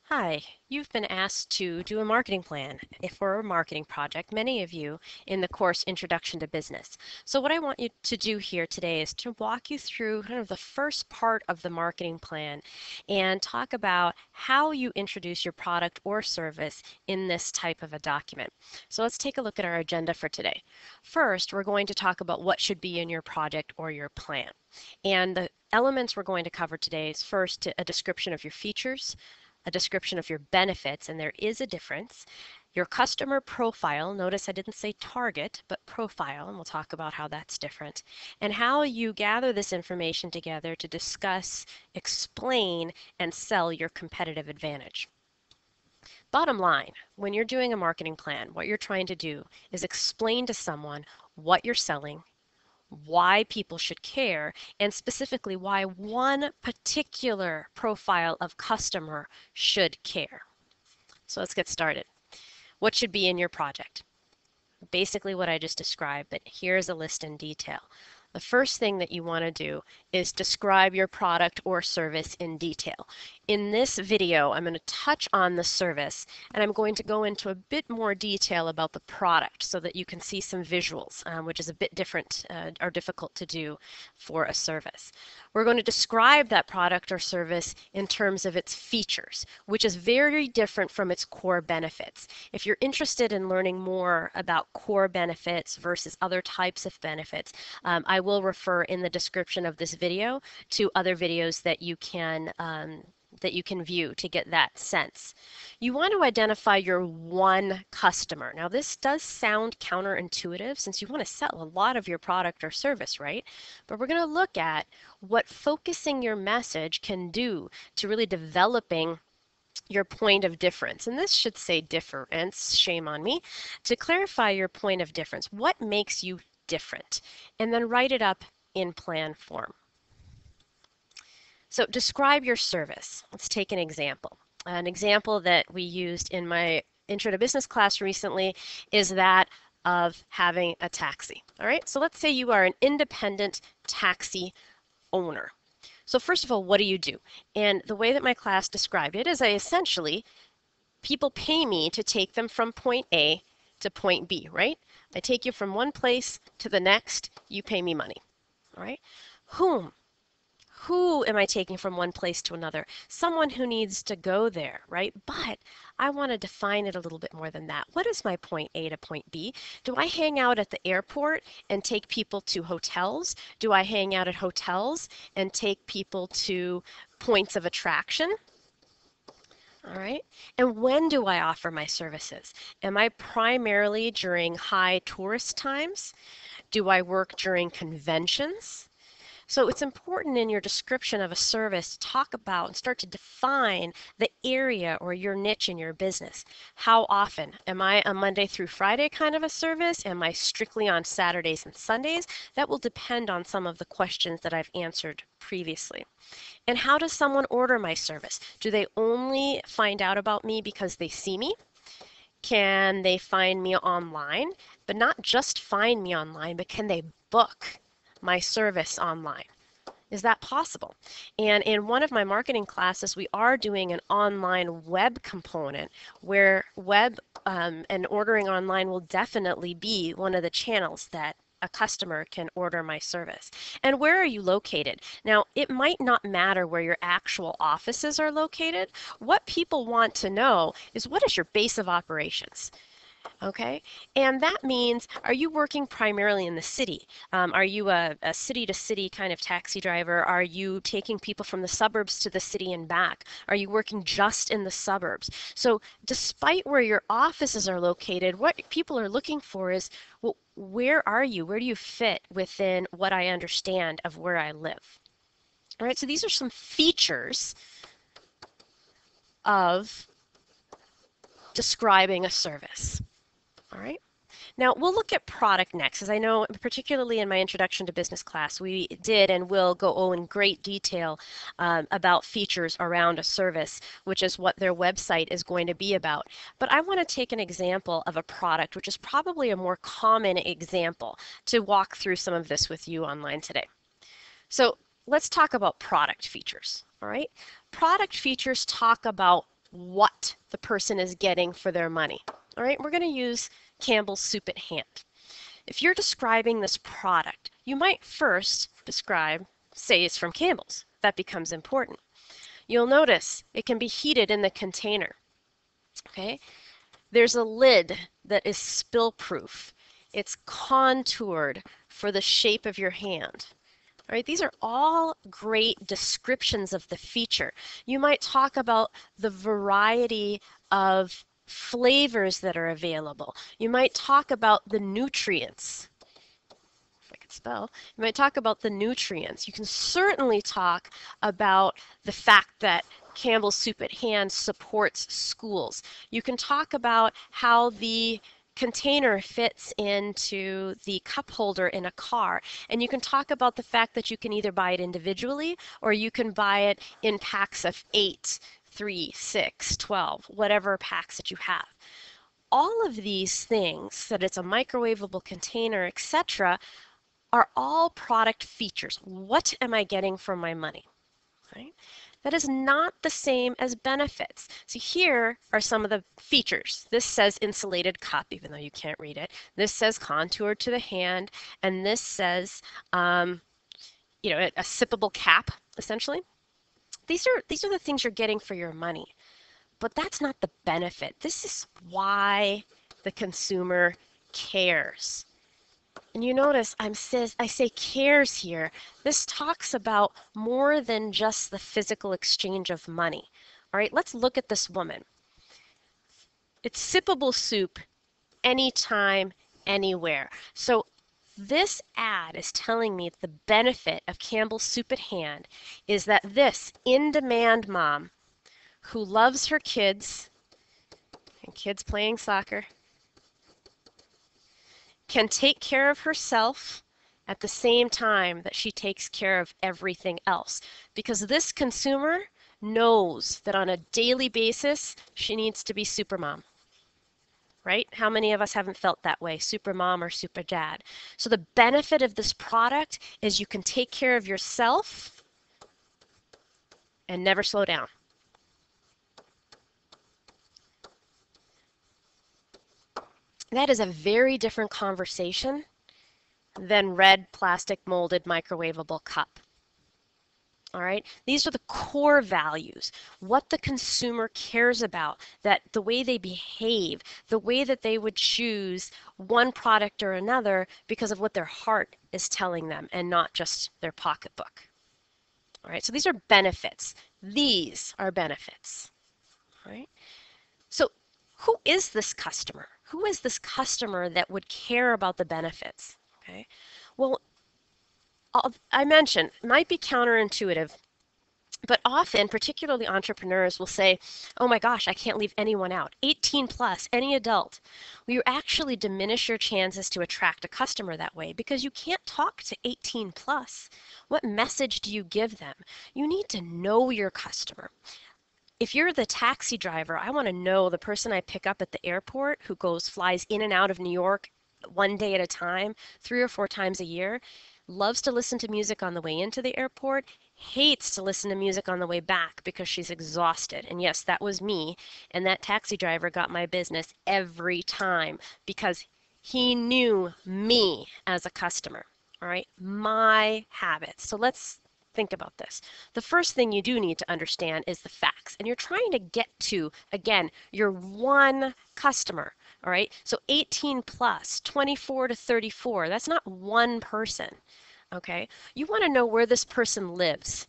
Hi, you've been asked to do a marketing plan for a marketing project, many of you in the course Introduction to Business. So what I want you to do here today is to walk you through kind of the first part of the marketing plan and talk about how you introduce your product or service in this type of a document. So let's take a look at our agenda for today. First, we're going to talk about what should be in your project or your plan. And the elements we're going to cover today is first a description of your features, a description of your benefits, and there is a difference. Your customer profile, notice I didn't say target, but profile, and we'll talk about how that's different, and how you gather this information together to discuss, explain, and sell your competitive advantage. Bottom line, when you're doing a marketing plan, what you're trying to do is explain to someone what you're selling, why people should care, and specifically why one particular profile of customer should care. So let's get started. What should be in your project? Basically what I just described, but here's a list in detail. The first thing that you want to do is describe your product or service in detail. In this video, I'm going to touch on the service, and I'm going to go into a bit more detail about the product so that you can see some visuals, which is a bit different or difficult to do for a service. We're going to describe that product or service in terms of its features, which is very different from its core benefits. If you're interested in learning more about core benefits versus other types of benefits, I will refer in the description of this video to other videos that you can view to get that sense. You want to identify your one customer. Now this does sound counterintuitive since you want to sell a lot of your product or service, right? But we're going to look at what focusing your message can do to really developing your point of difference. And this should say difference, shame on me. To clarify your point of difference, what makes you different? And then write it up in plan form. So describe your service. Let's take an example. An example that we used in my Intro to Business class recently is that of having a taxi. All right, so let's say you are an independent taxi owner. So first of all, what do? And the way that my class described it is people pay me to take them from point A to point B, right? I take you from one place to the next, you pay me money, all right? Whom? Who am I taking from one place to another? Someone who needs to go there, right? But I want to define it a little bit more than that. What is my point A to point B? Do I hang out at the airport and take people to hotels? Do I hang out at hotels and take people to points of attraction? All right. And when do I offer my services? Am I primarily during high tourist times? Do I work during conventions? So it's important in your description of a service to talk about and start to define the area or your niche in your business. How often? Am I a Monday through Friday kind of a service? Am I strictly on Saturdays and Sundays? That will depend on some of the questions that I've answered previously. And how does someone order my service? Do they only find out about me because they see me? Can they find me online? But not just find me online, but can they book my service online? Is that possible? And in one of my marketing classes, we are doing an online web component where web and ordering online will definitely be one of the channels that a customer can order my service. And where are you located? Now, it might not matter where your actual offices are located. What people want to know is, what is your base of operations? Okay, and that means, are you working primarily in the city? Are you a city-to-city kind of taxi driver? Are you taking people from the suburbs to the city and back? Are you working just in the suburbs? So despite where your offices are located, what people are looking for is, well, where are you? Where do you fit within what I understand of where I live? All right, so these are some features of describing a service. All right. Now we'll look at product next, as I know particularly in my Introduction to Business class we did and will go in great detail about features around a service, which is what their website is going to be about. But I want to take an example of a product, which is probably a more common example, to walk through some of this with you online today. So let's talk about product features. All right. Product features talk about what the person is getting for their money. All right, we're going to use Campbell's Soup at Hand. If you're describing this product, you might first describe, say it's from Campbell's. That becomes important. You'll notice it can be heated in the container. Okay, there's a lid that is spill proof. It's contoured for the shape of your hand. All right, these are all great descriptions of the feature. You might talk about the variety of flavors that are available. You might talk about the nutrients. If I could spell, you might talk about the nutrients. You can certainly talk about the fact that Campbell's Soup at Hand supports schools. You can talk about how the container fits into the cup holder in a car. And you can talk about the fact that you can either buy it individually or you can buy it in packs of 8, 3, 6, 12, whatever packs that you have. All of these things, that it's a microwavable container, etc., are all product features. What am I getting for my money? Right? That is not the same as benefits. So here are some of the features. This says insulated cup, even though you can't read it. This says contoured to the hand, and this says, a sippable cap, essentially. These are the things you're getting for your money, but that's not the benefit. This is why the consumer cares. And you notice I say cares here. This talks about more than just the physical exchange of money. All right, let's look at this woman. It's sippable soup anytime, anywhere. So this ad is telling me the benefit of Campbell's Soup at Hand is that this in-demand mom who loves her kids and kids playing soccer can take care of herself at the same time that she takes care of everything else. Because this consumer knows that on a daily basis, she needs to be super mom. Right? How many of us haven't felt that way, super mom or super dad? So the benefit of this product is you can take care of yourself and never slow down. That is a very different conversation than red plastic molded microwavable cup. All right, these are the core values, what the consumer cares about, that the way they behave, the way that they would choose one product or another because of what their heart is telling them and not just their pocketbook. All right, so these are benefits. These are benefits. All right, so who is this customer? Who is this customer that would care about the benefits? Okay, well, I mentioned, it might be counterintuitive, but often, particularly entrepreneurs will say, oh my gosh, I can't leave anyone out. 18 plus, any adult. Well, you actually diminish your chances to attract a customer that way because you can't talk to 18 plus. What message do you give them? You need to know your customer. If you're the taxi driver, I want to know the person I pick up at the airport who flies in and out of New York one day at a time, 3 or 4 times a year, loves to listen to music on the way into the airport, hates to listen to music on the way back because she's exhausted. And yes, that was me. And that taxi driver got my business every time because he knew me as a customer. All right, my habits. So let's think about this. The first thing you do need to understand is the facts. And you're trying to get to, again, your one customer. All right, so 18 plus, 24 to 34, that's not one person. Okay, you want to know where this person lives.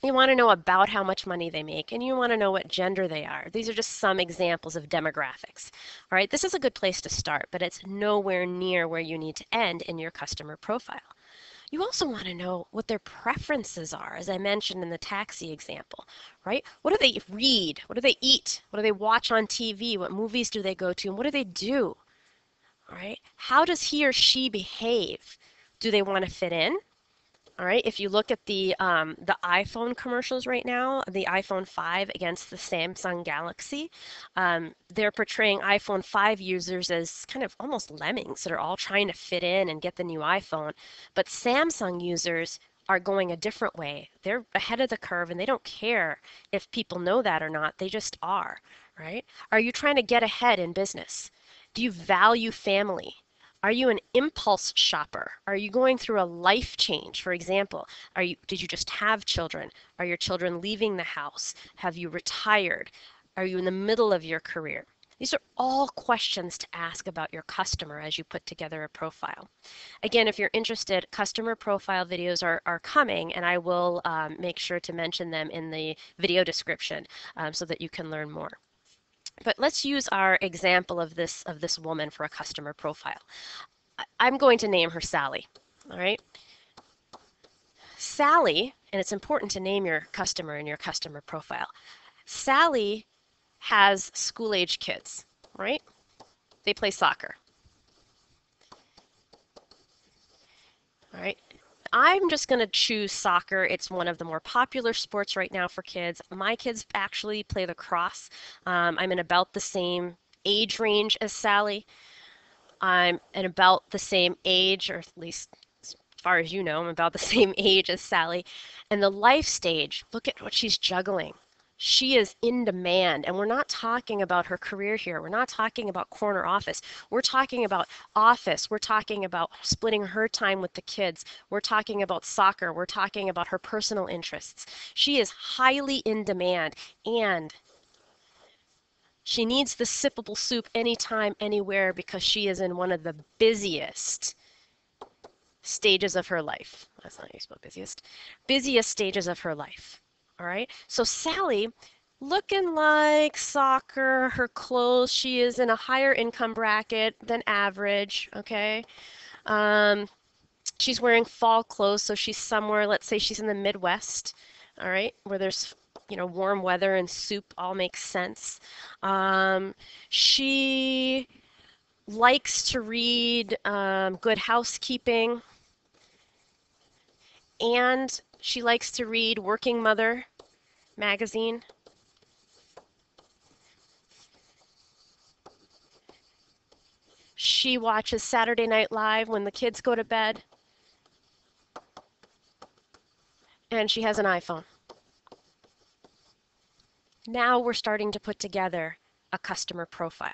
You want to know about how much money they make, and you want to know what gender they are. These are just some examples of demographics. All right, this is a good place to start, but it's nowhere near where you need to end in your customer profile. You also want to know what their preferences are, as I mentioned in the taxi example, right? What do they read? What do they eat? What do they watch on TV? What movies do they go to? And what do they do? All right? How does he or she behave? Do they want to fit in? All right, if you look at the iPhone commercials right now, the iPhone 5 against the Samsung Galaxy, they're portraying iPhone 5 users as kind of almost lemmings that are all trying to fit in and get the new iPhone. But Samsung users are going a different way. They're ahead of the curve and they don't care if people know that or not. They just are, right? Are you trying to get ahead in business? Do you value family? Are you an impulse shopper? Are you going through a life change? For example, did you just have children? Are your children leaving the house? Have you retired? Are you in the middle of your career? These are all questions to ask about your customer as you put together a profile. Again, if you're interested, customer profile videos are coming, and I will make sure to mention them in the video description so that you can learn more. But let's use our example of this woman for a customer profile. I'm going to name her Sally. All right. Sally, and it's important to name your customer in your customer profile. Sally has school-age kids, right? They play soccer. All right. I'm just going to choose soccer. It's one of the more popular sports right now for kids. My kids actually play lacrosse. I'm in about the same age range as Sally. I'm at about the same age, or at least as far as you know, I'm about the same age as Sally. And the life stage, look at what she's juggling. She is in demand, and we're not talking about her career here. We're not talking about corner office. We're talking about office. We're talking about splitting her time with the kids. We're talking about soccer. We're talking about her personal interests. She is highly in demand, and she needs the sippable soup anytime, anywhere, because she is in one of the busiest stages of her life. That's not how you spell busiest. Busiest stages of her life. All right. So Sally, looking like soccer, her clothes, she is in a higher income bracket than average. Okay. Um, she's wearing fall clothes, so she's somewhere, let's say she's in the Midwest. All right, where there's warm weather and soup all makes sense. She likes to read Good Housekeeping, and she likes to read Working Mother magazine. She watches Saturday Night Live when the kids go to bed, and she has an iPhone. Now we're starting to put together a customer profile.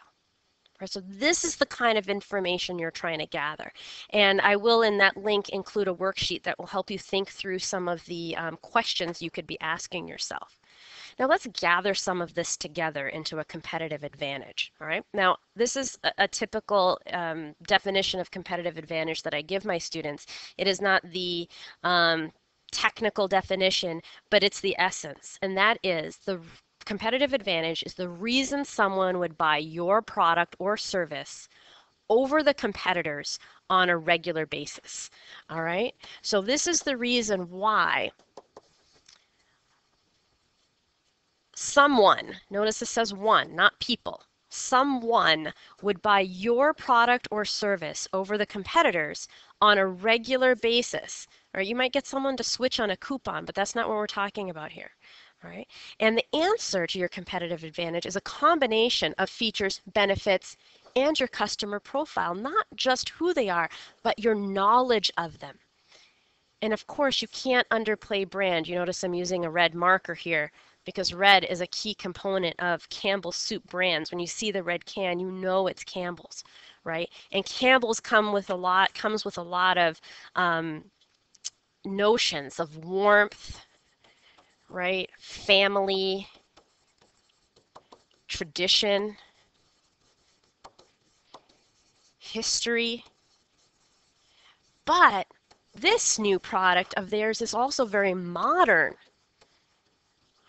Right, so this is the kind of information you're trying to gather. And I will, in that link, include a worksheet that will help you think through some of the questions you could be asking yourself. Now let's gather some of this together into a competitive advantage. All right. Now this is a typical definition of competitive advantage that I give my students. It is not the technical definition, but it's the essence, and that is the competitive advantage is the reason someone would buy your product or service over the competitors on a regular basis. All right. So this is the reason why someone, notice it says one, not people, someone would buy your product or service over the competitors on a regular basis. Or you might get someone to switch on a coupon, but that's not what we're talking about here. All right. And the answer to your competitive advantage is a combination of features, benefits, and your customer profile, not just who they are, but your knowledge of them. And of course, you can't underplay brand. You notice I'm using a red marker here because red is a key component of Campbell's soup brands. When you see the red can, you know it's Campbell's, right? And Campbell's comes with a lot of notions of warmth, right? Family, tradition, history. But this new product of theirs is also very modern.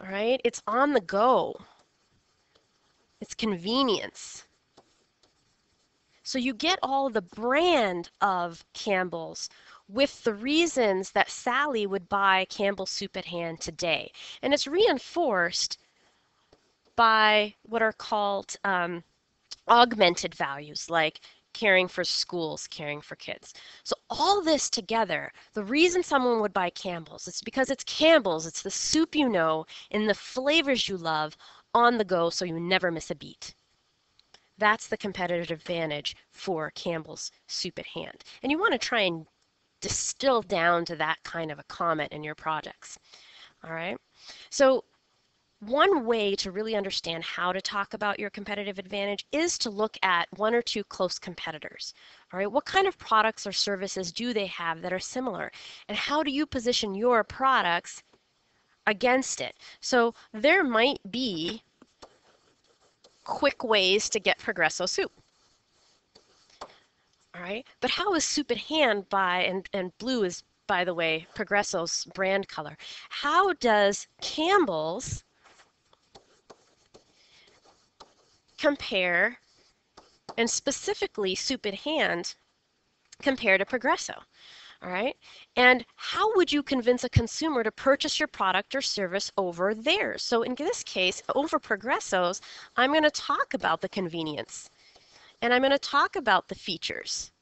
All right? It's on the go. It's convenience. So you get all the brand of Campbell's with the reasons that Sally would buy Campbell's Soup at Hand today. And it's reinforced by what are called augmented values, like caring for schools, caring for kids. So all this together, the reason someone would buy Campbell's, it's because it's Campbell's. It's the soup you know in the flavors you love on the go so you never miss a beat. That's the competitive advantage for Campbell's Soup at Hand. And you want to try and distilled down to that kind of a comment in your projects. All right. So one way to really understand how to talk about your competitive advantage is to look at one or two close competitors. All right, what kind of products or services do they have that are similar? And how do you position your products against it? So there might be quick ways to get Progresso soup. All right, but how is Soup at Hand and blue is, by the way, Progresso's brand color. How does Campbell's compare, and specifically Soup at Hand, compare to Progresso? All right. And how would you convince a consumer to purchase your product or service over theirs? So in this case, over Progresso's, I'm going to talk about the convenience and I'm going to talk about the features.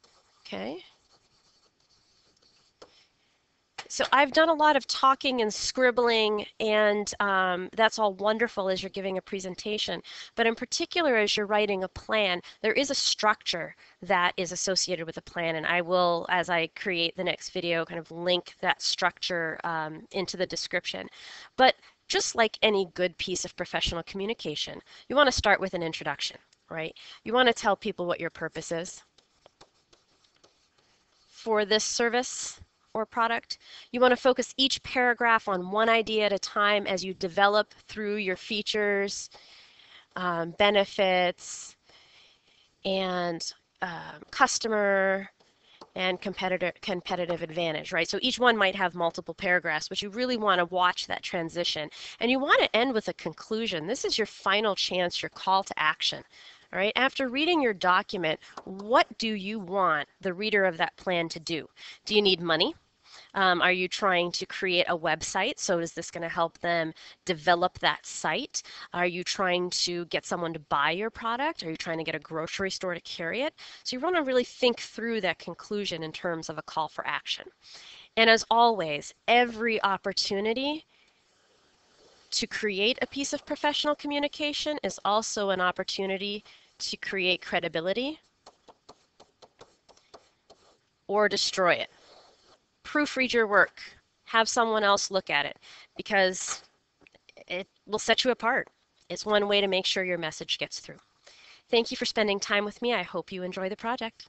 Okay. So I've done a lot of talking and scribbling, and that's all wonderful as you're giving a presentation. But in particular, as you're writing a plan, there is a structure that is associated with the plan, and I will, as I create the next video, kind of link that structure into the description. But just like any good piece of professional communication, you want to start with an introduction, right? You want to tell people what your purpose is for this service or product. You want to focus each paragraph on one idea at a time as you develop through your features, benefits, and customer and competitive advantage, right? So each one might have multiple paragraphs, but you really want to watch that transition. And you want to end with a conclusion. This is your final chance, your call to action. All right, after reading your document, what do you want the reader of that plan to do? Do you need money? Are you trying to create a website? So is this going to help them develop that site? Are you trying to get someone to buy your product? Are you trying to get a grocery store to carry it? So you want to really think through that conclusion in terms of a call for action. And as always, every opportunity to create a piece of professional communication is also an opportunity to create credibility or destroy it. Proofread your work. Have someone else look at it because it will set you apart. It's one way to make sure your message gets through. Thank you for spending time with me. I hope you enjoy the project.